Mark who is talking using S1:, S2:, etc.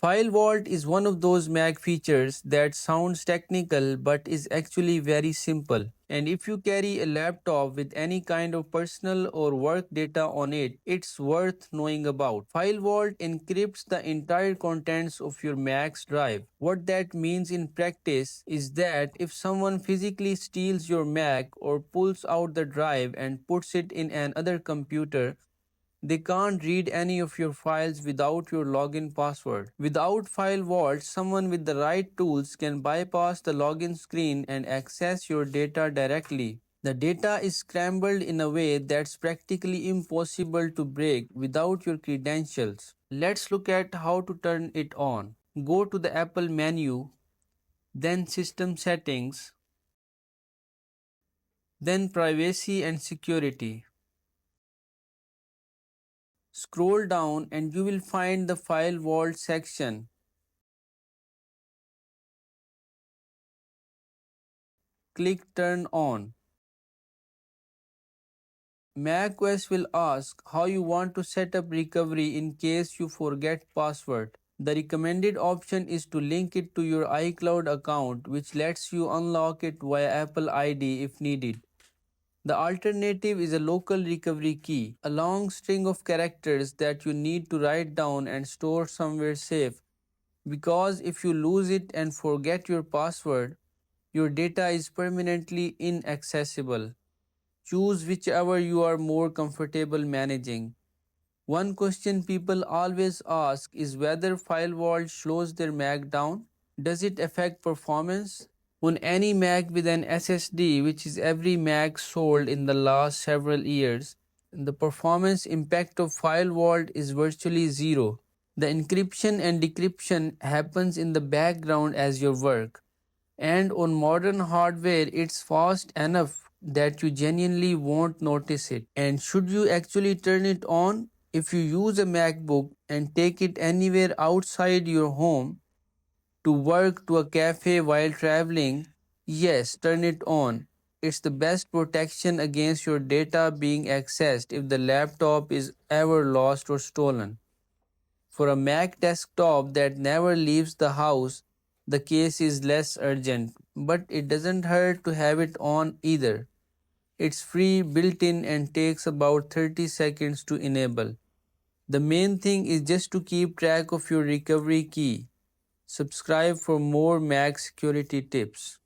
S1: File Vault is one of those Mac features that sounds technical but is actually very simple. And if you carry a laptop with any kind of personal or work data on it, it's worth knowing about. File Vault encrypts the entire contents of your Mac's drive. What that means in practice is that if someone physically steals your Mac or pulls out the drive and puts it in another computer, they can't read any of your files without your login password. Without File Vault, someone with the right tools can bypass the login screen and access your data directly. The data is scrambled in a way that's practically impossible to break without your credentials. Let's look at how to turn it on. Go to the Apple menu, then System Settings, then Privacy and Security. Scroll down and you will find the File Vault section. Click Turn On. macOS will ask how you want to set up recovery in case you forget password. The recommended option is to link it to your iCloud account, which lets you unlock it via Apple ID if needed. The alternative is a local recovery key, a long string of characters that you need to write down and store somewhere safe. Because if you lose it and forget your password, your data is permanently inaccessible. Choose whichever you are more comfortable managing. One question people always ask is whether FileVault slows their Mac down. Does it affect performance? On any Mac with an SSD, which is every Mac sold in the last several years, the performance impact of FileVault is virtually zero. The encryption and decryption happens in the background as you work. And on modern hardware, it's fast enough that you genuinely won't notice it. And should you actually turn it on? If you use a MacBook and take it anywhere outside your home, to work, to a cafe while traveling, yes, turn it on. It's the best protection against your data being accessed if the laptop is ever lost or stolen. For a Mac desktop that never leaves the house, the case is less urgent, but it doesn't hurt to have it on either. It's free, built in, and takes about 30 seconds to enable. The main thing is just to keep track of your recovery key. Subscribe for more Mac security tips.